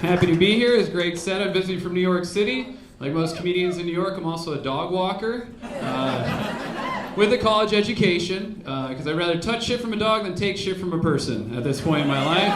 Happy to be here. As Greg said, I'm visiting from New York City. Like most comedians in New York, I'm also a dog walker with a college education because I'd rather touch shit from a dog than take shit from a person at this point in my life.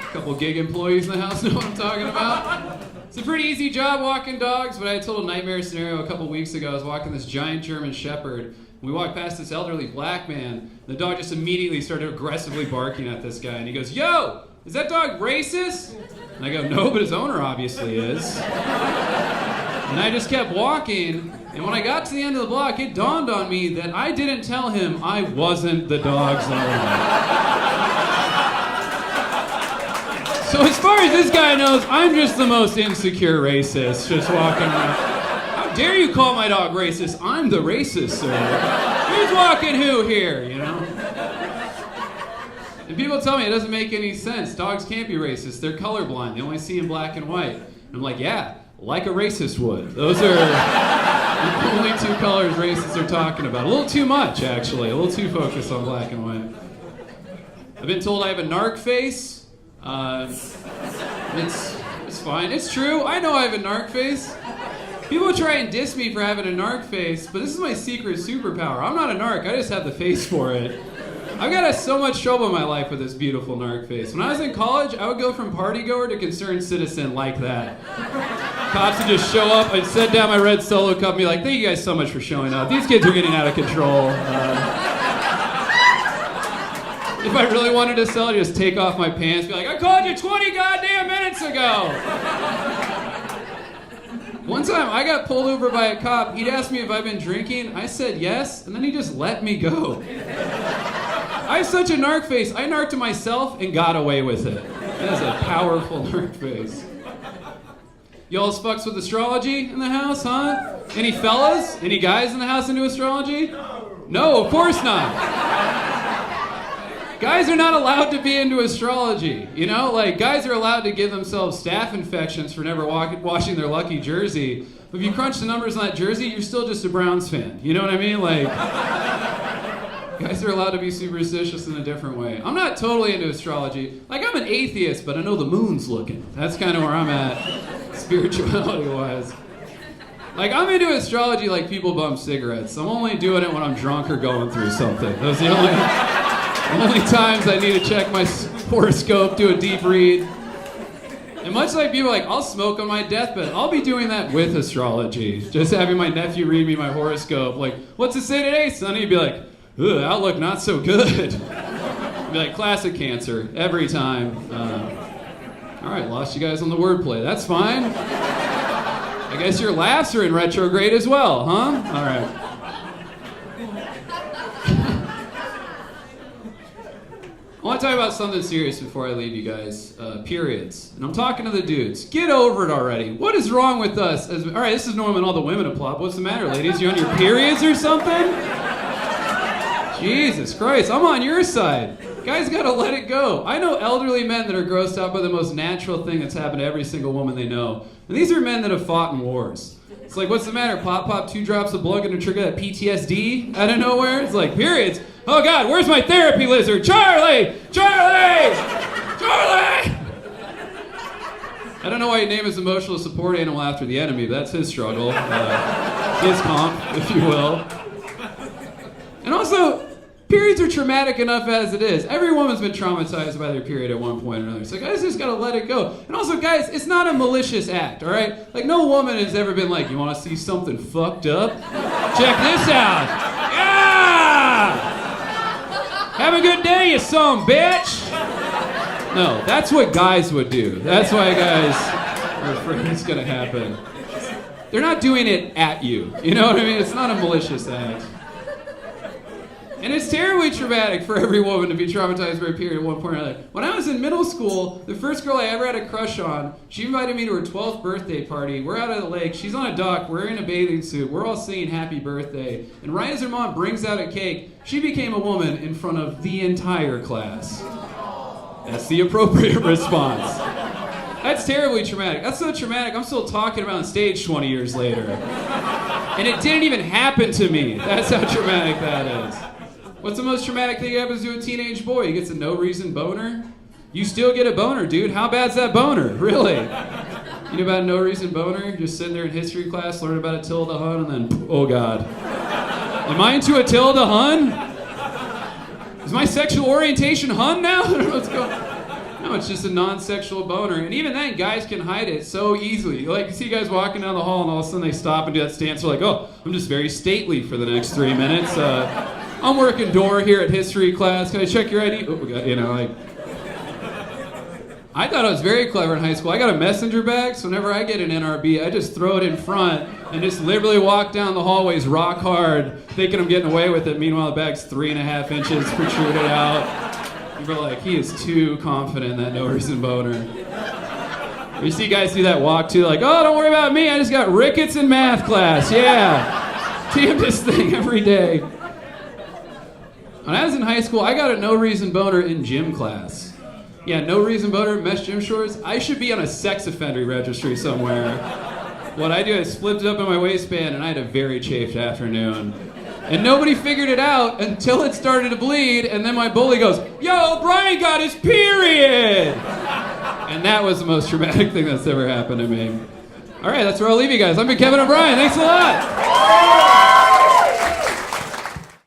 A couple gig employees in the house know what I'm talking about. It's a pretty easy job walking dogs, but I told a nightmare scenario a couple weeks ago. I was walking this giant German Shepherd. We walked past this elderly black man. The dog just immediately started aggressively barking at this guy, and he goes, "Yo, is that dog racist?" And I go, "No, but his owner obviously is." And I just kept walking, and when I got to the end of the block, it dawned on me that I didn't tell him I wasn't the dog's owner. So as far as this guy knows, I'm just the most insecure racist, just walking around. How dare you call my dog racist? I'm the racist, sir. Who's walking who here, you know? And people tell me it doesn't make any sense. Dogs can't be racist. They're colorblind. They only see in black and white. And I'm like, yeah, like a racist would. Those are the only two colors racists are talking about. A little too much, actually. A little too focused on black and white. I've been told I have a narc face. It's fine. It's true. I know I have a narc face. People try and diss me for having a narc face, but this is my secret superpower. I'm not a narc. I just have the face for it. I've got so much trouble in my life with this beautiful narc face. When I was in college, I would go from party goer to concerned citizen like that. Cops would just show up. I'd set down my red Solo cup and be like, "Thank you guys so much for showing up. These kids are getting out of control." If I really wanted to sell, I'd just take off my pants, be like, "I called you 20 goddamn minutes ago." One time, I got pulled over by a cop. He'd asked me if I'd been drinking. I said yes, and then he just let me go. I have such a narc face. I narked to myself and got away with it. That is a powerful narc face. Y'all's fucks with astrology in the house, huh? Any fellas? Any guys in the house into astrology? No, of course not. Guys are not allowed to be into astrology, you know? Like, guys are allowed to give themselves staph infections for never washing their lucky jersey. But if you crunch the numbers on that jersey, you're still just a Browns fan. You know what I mean? Like, guys are allowed to be superstitious in a different way. I'm not totally into astrology. Like, I'm an atheist, but I know the moon's looking. That's kind of where I'm at, spirituality-wise. Like, I'm into astrology like people bum cigarettes. I'm only doing it when I'm drunk or going through something. Those are the only times I need to check my horoscope, do a deep read. And much like people like, I'll smoke on my deathbed. I'll be doing that with astrology. Just having my nephew read me my horoscope. Like, "What's it say today, Sonny?" He'd be like, "Ugh, outlook not so good." I'd be like, "Classic Cancer, every time." All right, lost you guys on the wordplay. That's fine. I guess your laughs are in retrograde as well, huh? All right. I want to talk about something serious before I leave you guys. Periods. And I'm talking to the dudes. Get over it already. What is wrong with us? All right, this is normal and all the women applaud. What's the matter, ladies? You on your periods or something? Jesus Christ, I'm on your side. Guys gotta let it go. I know elderly men that are grossed out by the most natural thing that's happened to every single woman they know. And these are men that have fought in wars. It's like, what's the matter? Pop, 2 drops of blood gonna trigger that PTSD out of nowhere? It's like, periods? Oh God, where's my therapy lizard? Charlie! Charlie! Charlie! I don't know why he named his emotional support animal after the enemy, but that's his struggle. His comp, if you will. And also, periods are traumatic enough as it is. Every woman's been traumatized by their period at one point or another. So guys just gotta let it go. And also, guys, it's not a malicious act, all right? Like, no woman has ever been like, "You wanna see something fucked up? Check this out. Yeah! Have a good day, you son of a bitch!" No, that's what guys would do. That's why guys are afraid it's gonna happen. They're not doing it at you. You know what I mean? It's not a malicious act. And it's terribly traumatic for every woman to be traumatized by a period at one point or another. When I was in middle school, the first girl I ever had a crush on, she invited me to her 12th birthday party. We're out at the lake. She's on a dock. We're in a bathing suit. We're all singing happy birthday. And right as her mom brings out a cake, she became a woman in front of the entire class. That's the appropriate response. That's terribly traumatic. That's so traumatic, I'm still talking about on stage 20 years later. And it didn't even happen to me. That's how traumatic that is. What's the most traumatic thing that happens to a teenage boy? He gets a no-reason boner? You still get a boner, dude. How bad's that boner? Really? You know about no reason boner? Just sitting there in history class, learning about Attila Hun, and then, oh God. Am I into Attila Hun? Is my sexual orientation Hun now? I don't know what's going on. No, it's just a non-sexual boner. And even then, guys can hide it so easily. Like, you see guys walking down the hall, and all of a sudden they stop and do that stance. They're like, oh, I'm just very stately for the next 3 minutes. I'm working door here at history class. Can I check your ID? Oh, you know, like... I thought I was very clever in high school. I got a messenger bag, so whenever I get an NRB, I just throw it in front and just literally walk down the hallways rock hard, thinking I'm getting away with it. Meanwhile, the bag's 3.5 inches protruded out. People are like, he is too confident in that no reason boner. You see guys do that walk too, like, oh, don't worry about me. I just got rickets in math class. Yeah. Damnedest thing every day. When I was in high school, I got a no reason boner in gym class. Yeah, no reason boner, mesh gym shorts. I should be on a sex offender registry somewhere. What I do is flipped it up in my waistband, and I had a very chafed afternoon. And nobody figured it out until it started to bleed, and then my bully goes, yo, Brian got his period! And that was the most traumatic thing that's ever happened to me. All right, that's where I'll leave you guys. I've been Kevin O'Brien. Thanks a lot!